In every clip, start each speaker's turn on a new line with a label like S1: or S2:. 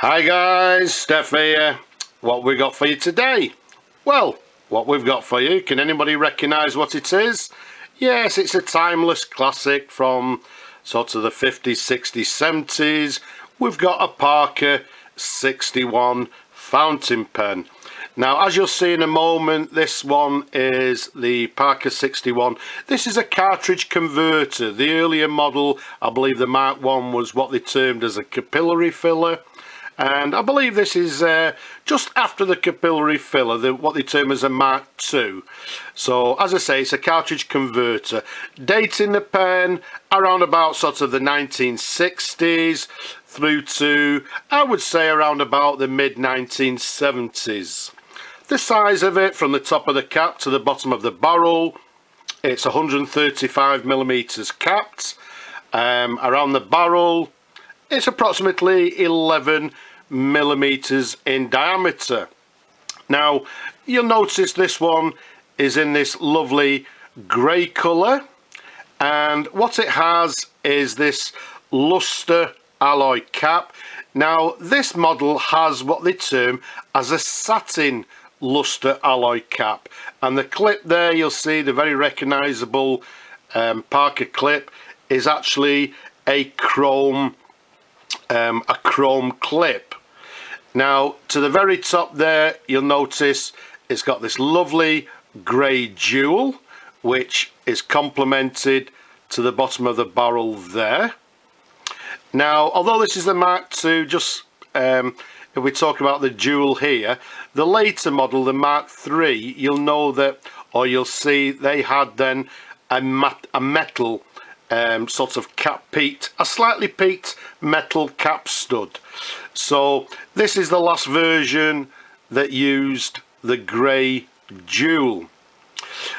S1: Hi guys, Steph here. What we got for you today? Well, what we've got for you, can anybody recognise what it is? Yes, it's a timeless classic from sort of the 50s, 60s, 70s. We've got a Parker 61 fountain pen. Now, as you'll see in a moment, this one is the Parker 61. This is a cartridge converter. The earlier model, I believe the Mark 1 was what they termed as a capillary filler. And I believe this is just after the capillary filler, what they term as a Mark II. So, as I say, it's a cartridge converter. Dating the pen around about sort of the 1960s through to, I would say, around about the mid-1970s. The size of it, from the top of the cap to the bottom of the barrel, it's 135mm capped. Around the barrel, it's approximately 11mm in diameter. Now, you'll notice this one is in this lovely grey colour, and what it has is this luster alloy cap. Now, this model has what they term as a satin luster alloy cap, and the clip there, you'll see the very recognisable Parker clip, is actually a chrome clip. Now, to the very top there, you'll notice it's got this lovely grey jewel, which is complemented to the bottom of the barrel there. Now, although this is the Mark II, just if we talk about the jewel here, the later model, the Mark III, you'll know that, or you'll see they had then a metal sort of cap peaked, a slightly peaked metal cap stud. So this is the last version that used the grey jewel.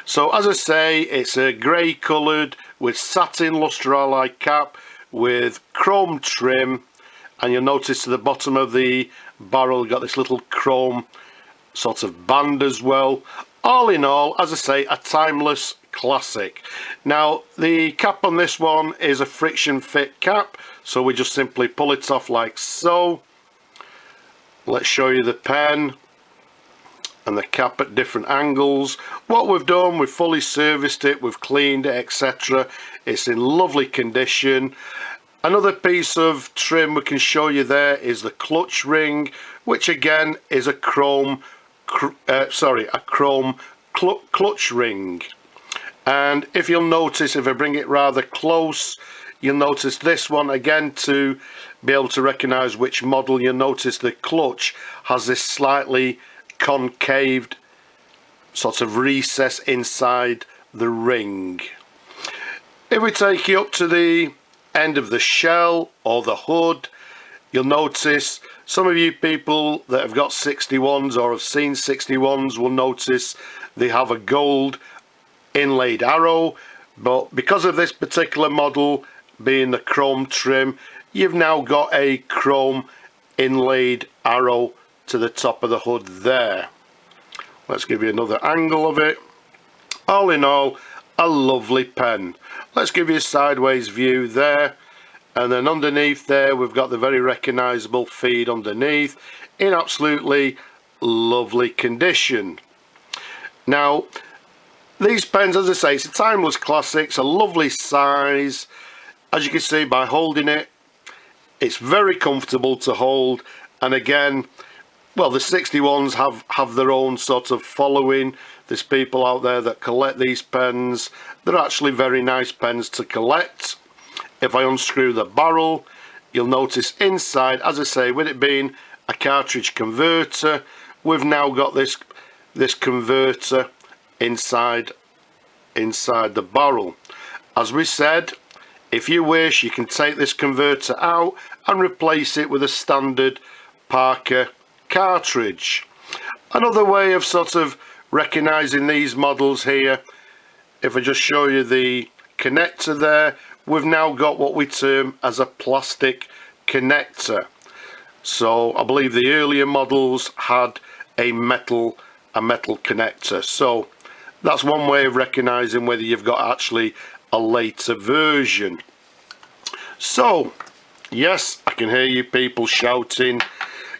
S1: So as I say, it's a grey coloured with satin lustraloy cap with chrome trim, and you'll notice to the bottom of the barrel got this little chrome sort of band as well. All in all, as I say, a timeless classic. Now, the cap on this one is a friction fit cap, so we just simply pull it off like so. Let's show you the pen and the cap at different angles. What we've done, we've fully serviced it, we've cleaned it, etc. It's in lovely condition. Another piece of trim we can show you there is the clutch ring, which again is a chrome clutch ring. And if you'll notice, if I bring it rather close, you'll notice this one again, to be able to recognize which model. You'll notice the clutch has this slightly concaved sort of recess inside the ring. If we take you up to the end of the shell or the hood, you'll notice some of you people that have got 61s or have seen 61s will notice they have a gold inlaid arrow, but because of this particular model being the chrome trim, you've now got a chrome inlaid arrow to the top of the hood there. Let's give you another angle of it. All in all, a lovely pen. Let's give you a sideways view there, and then underneath there we've got the very recognisable feed underneath in absolutely lovely condition. Now, these pens, as I say, it's a timeless classic. It's a lovely size. As you can see by holding it, it's very comfortable to hold. And again, well, the 61s have their own sort of following. There's people out there that collect these pens. They're actually very nice pens to collect. If I unscrew the barrel, you'll notice inside, as I say, with it being a cartridge converter, we've now got this converter inside the barrel. As we said, if you wish, you can take this converter out and replace it with a standard Parker cartridge. Another way of sort of recognizing these models here, if I just show you the connector there, we've now got what we term as a plastic connector. So I believe the earlier models had a metal connector. So that's one way of recognizing whether you've got actually a later version. So yes, I can hear you people shouting,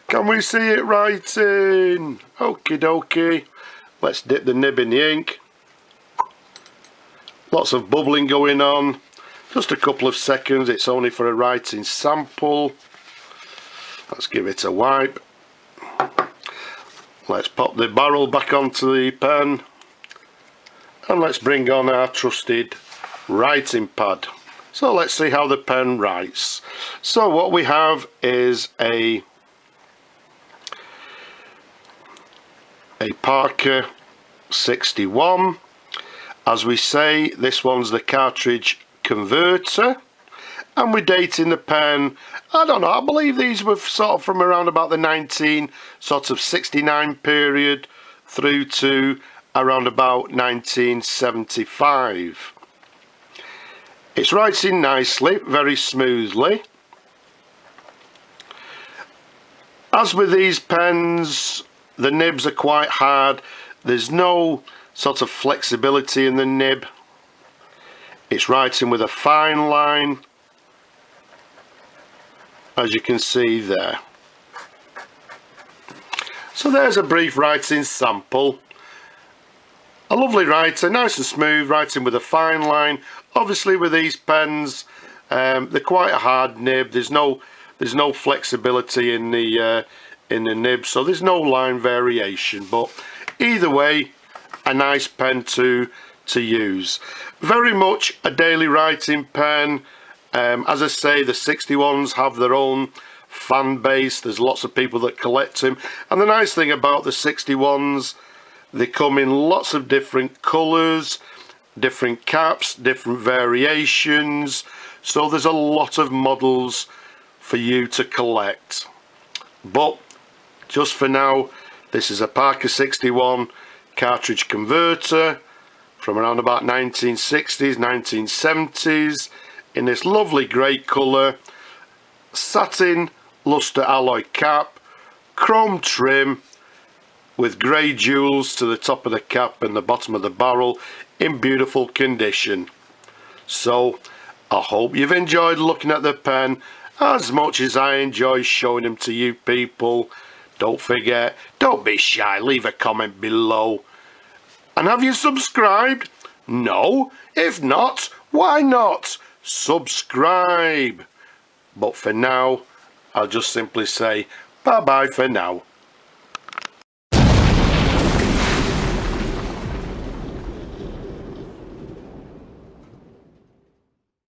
S1: Can we see it writing? Okie dokie. Let's dip the nib in the ink. Lots of bubbling going on. Just a couple of seconds. It's only for a writing sample. Let's give it a wipe. Let's pop the barrel back onto the pen. And let's bring on our trusted writing pad. So let's see how the pen writes. So what we have is a Parker 61. As we say, this one's the cartridge converter, and we're dating the pen, I don't know, I believe these were sort of from around about the 1969 period through to around about 1975. It's writing nicely, very smoothly. As with these pens, the nibs are quite hard. There's no sort of flexibility in the nib. It's writing with a fine line, as you can see there. So there's a brief writing sample. A lovely writer, nice and smooth, writing with a fine line. Obviously with these pens, they're quite a hard nib. There's no flexibility in the nib, so there's no line variation. But either way, a nice pen to use. Very much a daily writing pen. As I say, the 61s have their own fan base. There's lots of people that collect them, and the nice thing about the 61s, they come in lots of different colours, different caps, different variations, so there's a lot of models for you to collect. But just for now, this is a Parker 61 cartridge converter from around about 1960s, 1970s, in this lovely grey colour, satin luster alloy cap, chrome trim with grey jewels to the top of the cap and the bottom of the barrel, in beautiful condition. So I hope you've enjoyed looking at the pen as much as I enjoy showing them to you people. Don't forget, don't be shy, leave a comment below. And have you subscribed? No? If not, why not? Subscribe. But for now, I'll just simply say bye bye for now.